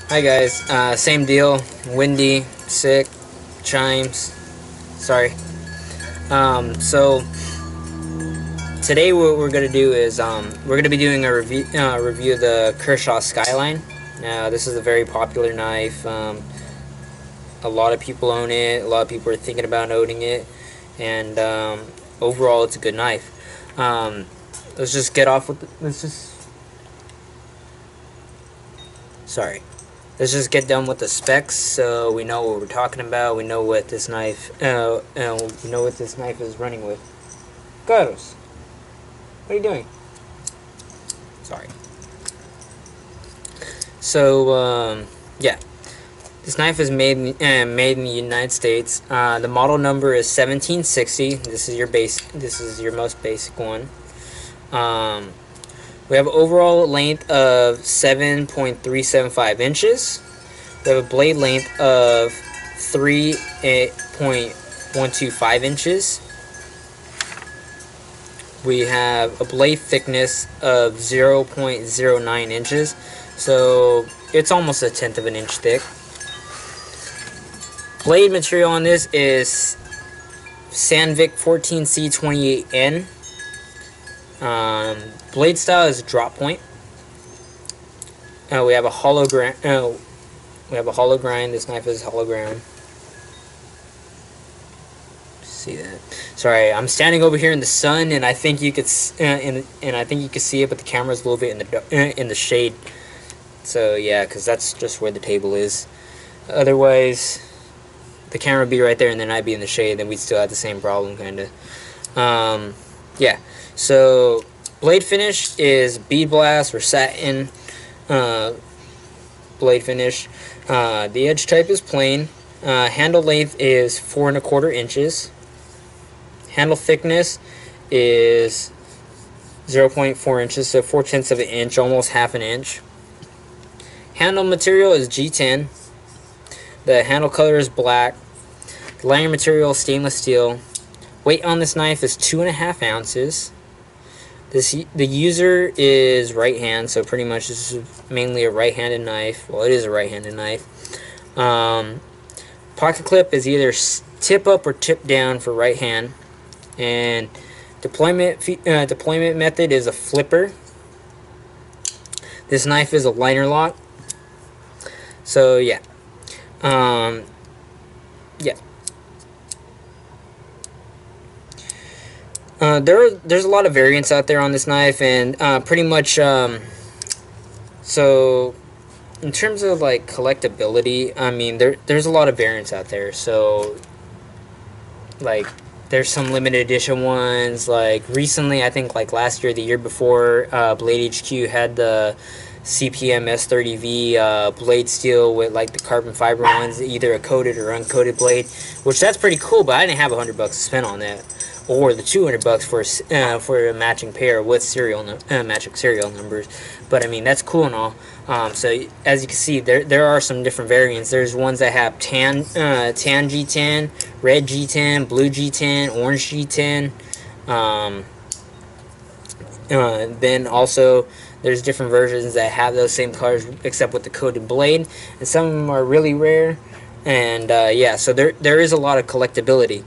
Hi guys, same deal, windy, sick, chimes, sorry. So today what we're going to do is we're going to be doing a review of the Kershaw Skyline. Now this is a very popular knife. A lot of people own it, a lot of people are thinking about owning it, and overall it's a good knife. Let's just get off with let's just get done with the specs, so we know what we're talking about. We know what this knife, we know what this knife is running with. Carlos, what are you doing? Sorry. So, yeah, this knife is made in the United States. The model number is 1760. This is your base. This is your most basic one. We have overall length of 7.375 inches. We have a blade length of 3.125 inches. We have a blade thickness of 0.09 inches. So it's almost a tenth of an inch thick. Blade material on this is Sandvik 14C28N. Blade style is drop point. We have a hollow grind. This knife is hollow grind. See that? Sorry, I'm standing over here in the sun, and I think you could and I think you can see it, but the camera's a little bit in the shade. So yeah, because that's just where the table is. Otherwise, the camera would be right there, and then I'd be in the shade. Then we'd still have the same problem, kind of. Yeah. So blade finish is bead blast or satin blade finish. The edge type is plain. Handle length is 4¼ inches. Handle thickness is 0.4 inches, so 4/10 of an inch, almost half an inch. Handle material is G10. The handle color is black. The lanyard material is stainless steel. Weight on this knife is 2.5 ounces. The user is right hand, so pretty much this is mainly a right-handed knife. Well, it is a right-handed knife. Pocket clip is either tip up or tip down for right hand, and deployment method is a flipper. This knife is a liner lock. So yeah, yeah. There's a lot of variants out there on this knife, and pretty much so in terms of like collectability, I mean there's a lot of variants out there. So like there's some limited edition ones. Like recently, I think like last year, the year before, Blade HQ had the CPM S30V blade steel with like the carbon fiber ones, either a coated or uncoated blade, which that's pretty cool. But I didn't have $100 to spend on that, or the $200 for a matching pair with matching serial numbers. But I mean that's cool and all. So as you can see, there are some different variants. There's ones that have tan G10, red G10, blue G10, orange G10. Then also there's different versions that have those same colors except with the coated blade, and some of them are really rare. And yeah, so there is a lot of collectability.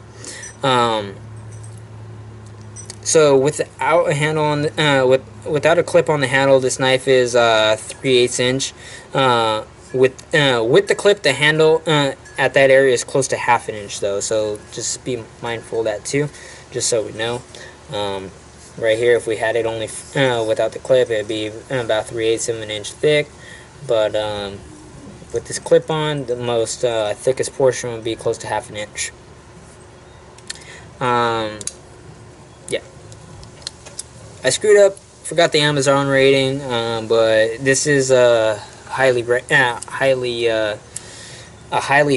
So without a handle on without a clip on the handle, this knife is 3/8 inch. With the clip, the handle at that area is close to ½ an inch though. So just be mindful of that too, just so we know. Right here, if we had it only without the clip, it'd be about 3/8 of an inch thick. But with this clip on, the most thickest portion would be close to ½ an inch. Yeah. I screwed up, forgot the Amazon rating, but this is a highly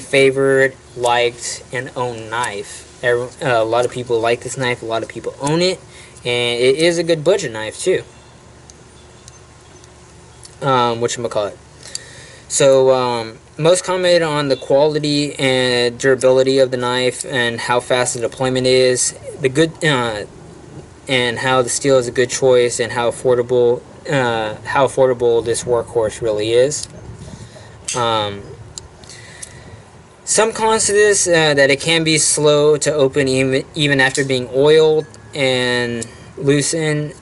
favored, liked, and owned knife. A lot of people like this knife, a lot of people own it, and it is a good budget knife too. Whatchamacallit. So, most commented on the quality and durability of the knife and how fast the deployment is. The and how the steel is a good choice, and how affordable this workhorse really is. Some cons to this, that it can be slow to open even after being oiled and loosened.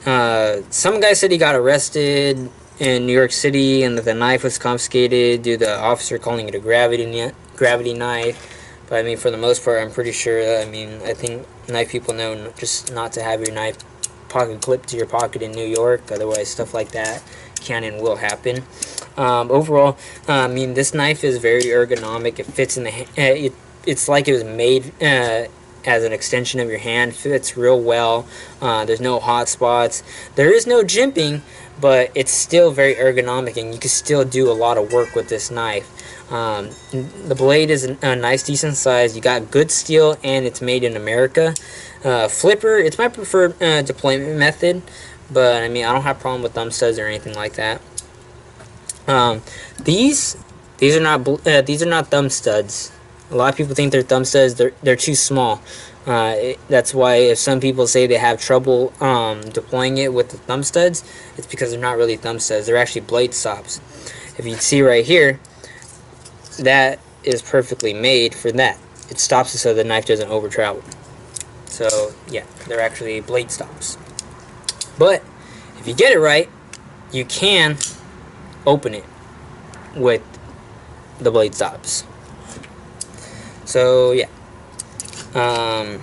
Some guy said he got arrested in New York City and that the knife was confiscated due to the officer calling it a gravity knife. But I mean, for the most part, I'm pretty sure, I think knife people know just not to have your knife pocket clipped to your pocket in New York. Otherwise, stuff like that can and will happen. Overall, this knife is very ergonomic. It fits in the hand. It's like it was made as an extension of your hand. Fits real well. There's no hot spots. There is no jimping, but it's still very ergonomic, and you can still do a lot of work with this knife. The blade is a nice, decent size. You got good steel, and it's made in America. Flipper, it's my preferred deployment method, but I don't have a problem with thumb studs or anything like that. These are not thumb studs. A lot of people think they're thumb studs. They're too small. That's why if some people say they have trouble deploying it with the thumb studs, it's because they're not really thumb studs. They're actually blade stops. If you see right here, that is perfectly made for that. It stops it so the knife doesn't over travel. So yeah, they're actually blade stops. But if you get it right, you can open it with the blade stops. So yeah, I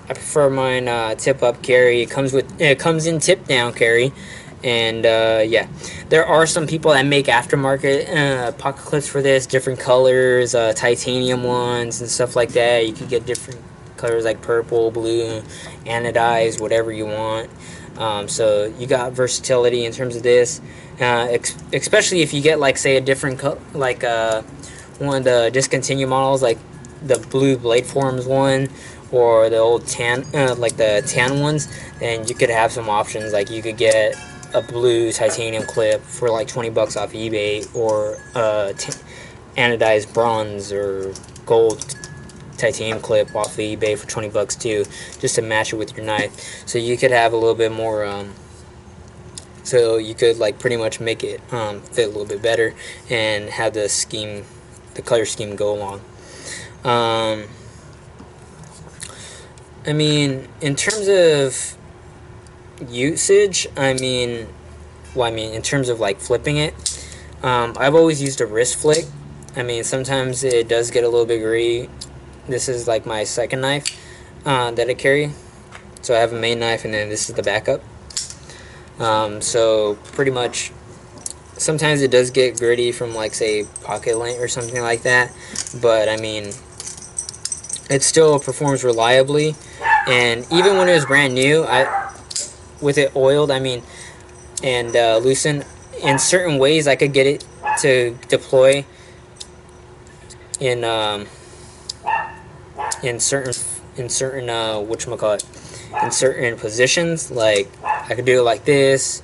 prefer mine tip up carry. It comes in tip down carry, and yeah, there are some people that make aftermarket pocket clips for this, different colors, titanium ones and stuff like that. You could get different colors like purple, blue, anodized, whatever you want. So you got versatility in terms of this, especially if you get, like, say, a different like one of the discontinued models, like the blue blade forms one, or the old tan, like the tan ones. Then you could have some options, like you could get a blue titanium clip for like $20 off eBay, or anodized bronze or gold titanium clip off of eBay for $20 too, just to match it with your knife. So you could have a little bit more, so you could like pretty much make it fit a little bit better and have the scheme, the color scheme, go along. In terms of usage, in terms of like flipping it, I've always used a wrist flick. Sometimes it does get a little bit gritty. This is like my second knife that I carry. So I have a main knife, and then this is the backup. So pretty much, sometimes it does get gritty from, like, say, pocket lint or something like that. But it still performs reliably. And even when it was brand new, with it oiled, and loosened, in certain ways I could get it to deploy in certain whatchamacallit, in certain positions. Like, I could do it like this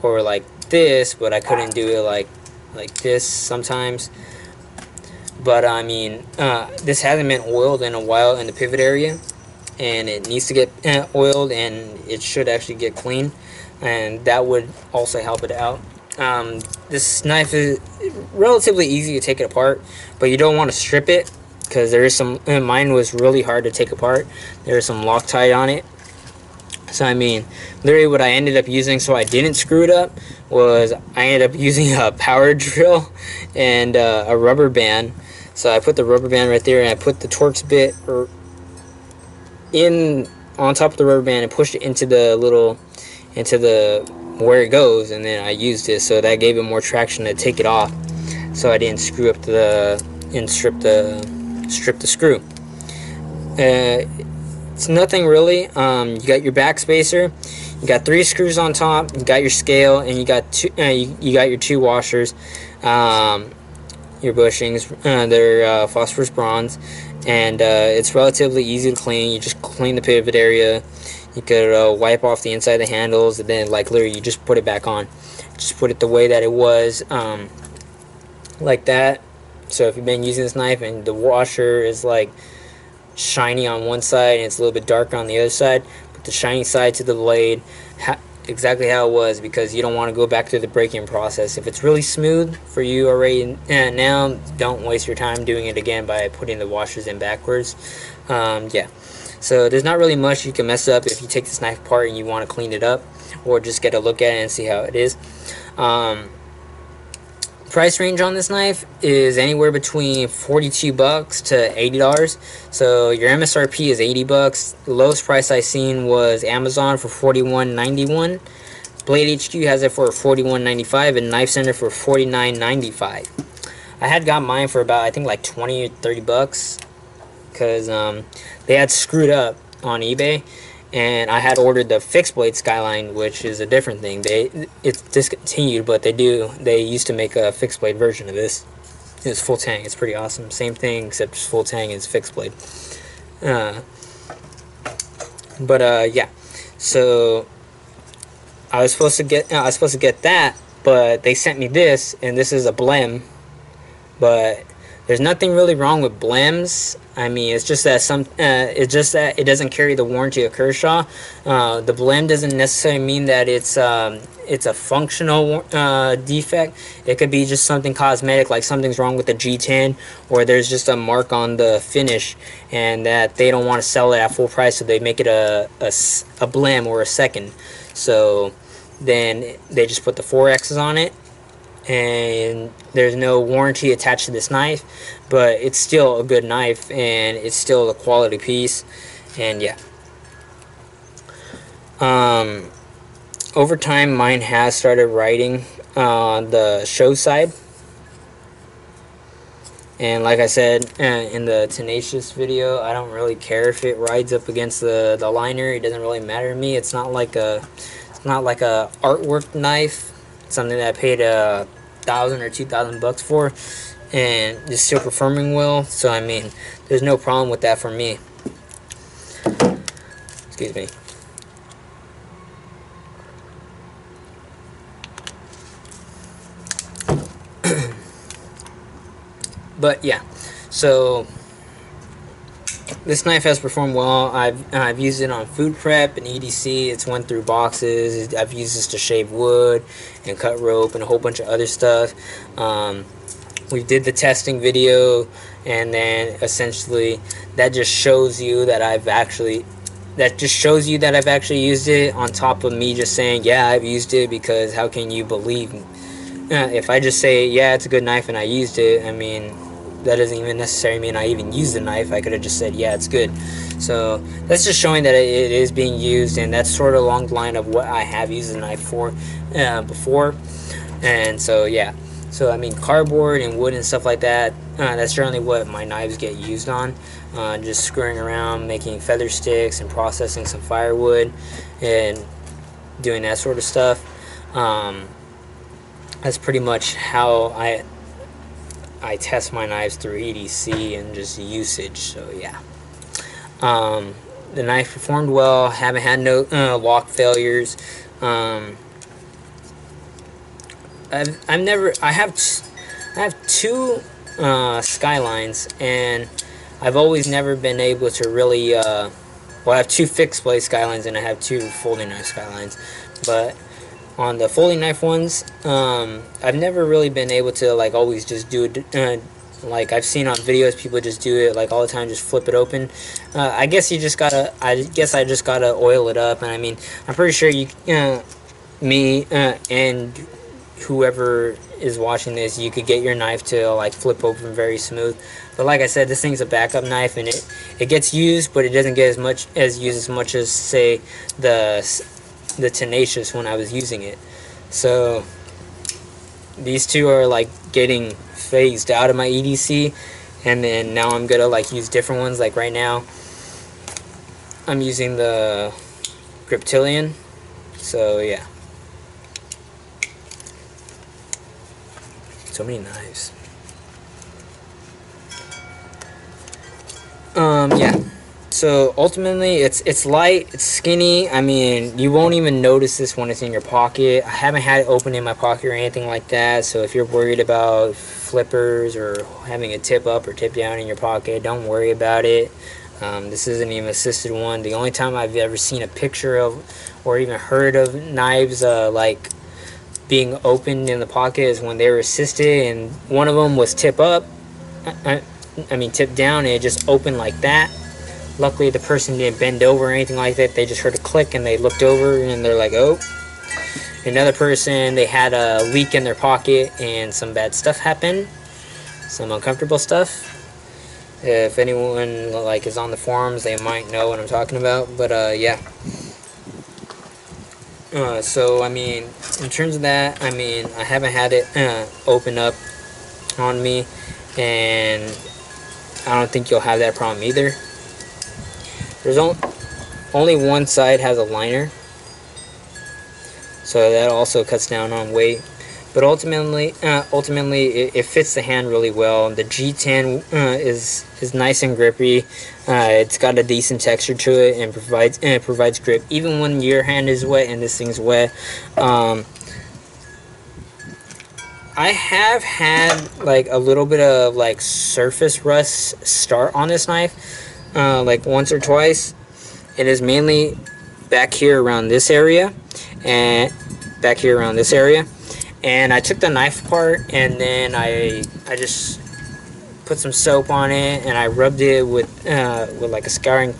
or like this, but I couldn't do it like this sometimes. But this hasn't been oiled in a while in the pivot area, and it needs to get oiled, and it should actually get clean, and that would also help it out. This knife is relatively easy to take it apart, but you don't want to strip it, because there is some, mine was really hard to take apart. There is some Loctite on it. So literally what I ended up using, so I didn't screw it up, was I ended up using a power drill and a rubber band. So I put the rubber band right there, and I put the Torx bit on top of the rubber band and pushed it into where it goes, and then I used it, so that gave it more traction to take it off, so I didn't screw up and strip the screw. It's nothing really. You got your back spacer, you got 3 screws on top, you got your scale, and you got your 2 washers, your bushings. They're phosphorus bronze, and it's relatively easy to clean. You just clean the pivot area. You could wipe off the inside of the handles, and then literally you just put it back on. Just put it the way that it was, like that. So if you've been using this knife and the washer is like shiny on one side and it's a little bit darker on the other side, put the shiny side to the blade exactly how it was, because you don't want to go back through the breaking process. If it's really smooth for you already now, don't waste your time doing it again by putting the washers in backwards. Yeah, so there's not really much you can mess up if you take this knife apart and you want to clean it up, or just get a look at it and see how it is. Price range on this knife is anywhere between $42 to $80. So your MSRP is $80. The lowest price I seen was Amazon for $41.91. Blade HQ has it for $41.95, and Knife Center for $49.95. I had got mine for about, I think, like 20 or 30 bucks, because they had screwed up on eBay, and I had ordered the fixed blade Skyline, which is a different thing. It's discontinued, but they used to make a fixed blade version of this. It's full tang. It's pretty awesome. Same thing, except full tang is fixed blade. Yeah. So I was supposed to get that, but they sent me this, and this is a blem. But there's nothing really wrong with blems. I mean, it's just that it doesn't carry the warranty of Kershaw. The blem doesn't necessarily mean that it's a functional defect. It could be just something cosmetic, like something's wrong with the G10, or there's just a mark on the finish, and that they don't want to sell it at full price, so they make it a blem or a second. So then they just put the 4X's on it, and there's no warranty attached to this knife, but it's still a good knife, and it's still a quality piece. And yeah, over time mine has started riding on the show side, and like I said in the Tenacious video, I don't really care if it rides up against the liner. It doesn't really matter to me. It's not like a artwork knife, something that I paid $1,000 or $2,000 for, and it's still performing well. So I mean, there's no problem with that for me. Excuse me. But yeah, so this knife has performed well. I've used it on food prep and EDC. It's went through boxes. I've used this to shave wood and cut rope and a whole bunch of other stuff. We did the testing video, and then essentially that just shows you that I've actually used it, on top of me just saying, yeah, I've used it, because how can you believe me? If I just say, yeah, it's a good knife and I used it, I mean, that doesn't even necessarily mean I even used the knife. I could have just said, yeah, it's good. So that's just showing that it is being used, and that's sort of along the line of what I have used the knife for before. And so yeah, so I mean, cardboard and wood and stuff like that, that's generally what my knives get used on. Just screwing around, making feather sticks and processing some firewood and doing that sort of stuff. That's pretty much how I test my knives through EDC and just usage. So yeah, the knife performed well. Haven't had no lock failures. I have two Skylines, and I've always never been able to really well, I have two fixed blade Skylines, and I have two folding knife Skylines, but on the folding knife ones, I've never really been able to like always just do it like I've seen on videos. People just do it like all the time, just flip it open. I guess I just gotta oil it up, and I mean, I'm pretty sure me and whoever is watching this, you could get your knife to like flip open very smooth. But like I said, this thing's a backup knife, and it gets used, but it doesn't get as much as say the Tenacious when I was using it. So these two are like getting phased out of my EDC, and then now I'm gonna like use different ones. Like right now I'm using the Griptilian. So yeah, so many knives. Yeah, so ultimately it's light, it's skinny. I mean, you won't even notice this when it's in your pocket. I haven't had it open in my pocket or anything like that, so if you're worried about flippers or having a tip up or tip down in your pocket, don't worry about it. This isn't even assisted one. The only time I've ever seen a picture of or even heard of knives like being opened in the pocket is when they were assisted, and one of them was tip up. I mean tip down, and it just opened like that. Luckily the person didn't bend over or anything like that. They just heard a click and they looked over and they're like, oh. Another person, they had a leak in their pocket and some bad stuff happened, some uncomfortable stuff. If anyone like is on the forums, they might know what I'm talking about. But yeah. So I mean, in terms of that, I mean, I haven't had it open up on me, and I don't think you'll have that problem either. There's only one side has a liner, so that also cuts down on weight. But ultimately, it fits the hand really well. The G10 is nice and grippy. It's got a decent texture to it and provides grip even when your hand is wet and this thing's wet. I have had like a little bit of like surface rust start on this knife, like once or twice. It is mainly back here around this area, and and I took the knife apart, and then I just put some soap on it, and I rubbed it with like a scouring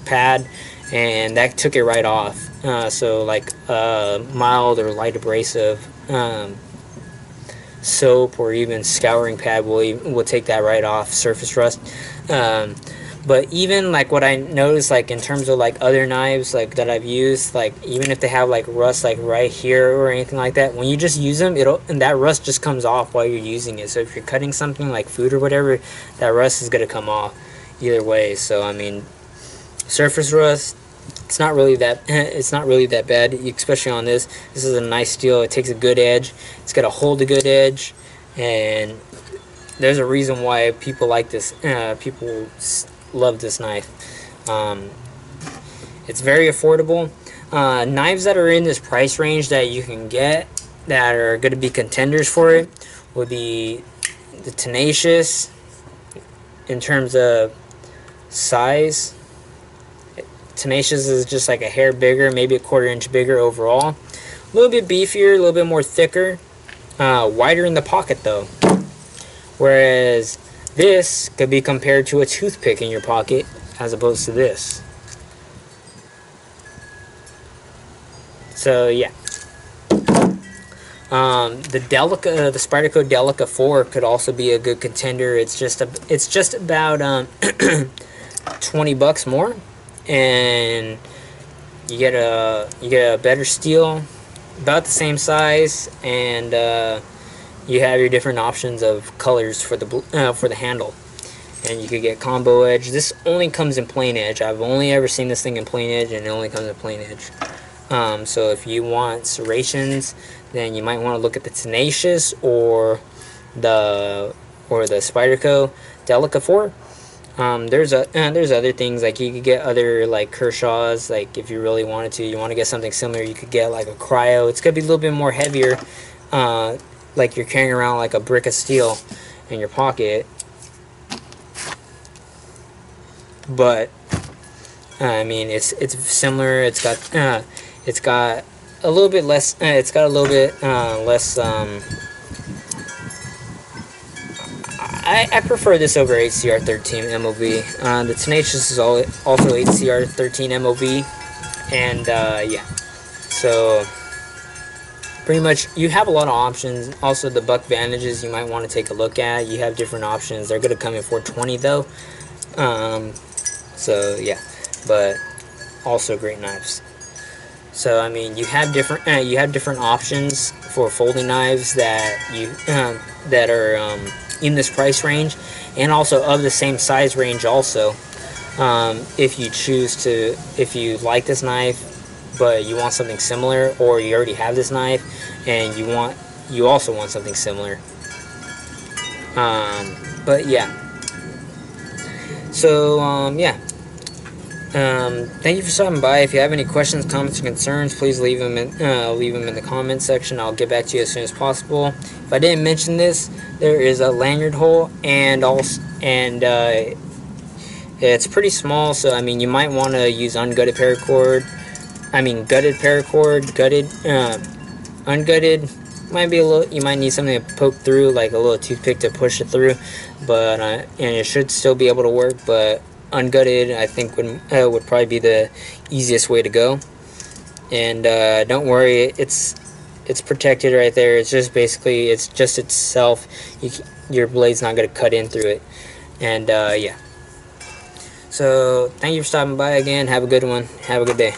pad, and that took it right off. So like mild or light abrasive soap or even scouring pad will take that right off, surface rust. But even like what I noticed, like in terms of like other knives like that I've used, like even if they have like rust like right here or anything like that, when you just use them, and that rust just comes off while you're using it. So if you're cutting something like food or whatever, that rust is gonna come off either way. So I mean, surface rust, it's not really that bad, especially on this. This is a nice steel. It takes a good edge. It's got to hold a good edge, and there's a reason why people like this. People love this knife. It's very affordable. Knives that are in this price range that you can get that are going to be contenders for it would be the Tenacious in terms of size. Tenacious is just like a hair bigger, maybe a 1/4 inch bigger overall. A little bit beefier, a little bit more thicker, wider in the pocket though. Whereas this could be compared to a toothpick in your pocket as opposed to this. So yeah. The Spyderco Delica 4 could also be a good contender. It's just about $20 more, and you get a better steel, about the same size, and you have your different options of colors for the handle, and you could get combo edge. This only comes in plain edge. I've only ever seen this thing in plain edge, and it only comes in plain edge. So if you want serrations, then you might want to look at the Tenacious or the Spyderco Delica 4. There's other things, like you could get other like Kershaws, like if you really wanted to, you want to get something similar, you could get like a Cryo. It's gonna be a little bit more heavier, like you're carrying around like a brick of steel in your pocket. But I mean, it's similar. It's got a little bit less. It's got a little bit less. I prefer this over HCR13 MOV. The Tenacious is also HCR13 MOV, and yeah. So pretty much you have a lot of options. Also the buck bandages you might want to take a look at. You have different options. They're going to come in $420 though. So yeah, but also great knives. So I mean, you have different options for folding knives that are in this price range, and also of the same size range also. If you choose to, if you like this knife but you want something similar, or you already have this knife and you also want something similar. But yeah. So yeah. Thank you for stopping by. If you have any questions, comments, or concerns, please leave them in the comment section. I'll get back to you as soon as possible. If I didn't mention this, there is a lanyard hole, and It's pretty small, so I mean you might want to use ungutted paracord. I mean gutted paracord. Ungutted might be a little. You might need something to poke through, like a little toothpick to push it through. But and it should still be able to work. But ungutted, I think would probably be the easiest way to go. And don't worry, it's protected right there. It's just basically it's just itself. Your blade's not gonna cut in through it. And yeah. So thank you for stopping by again. Have a good one. Have a good day.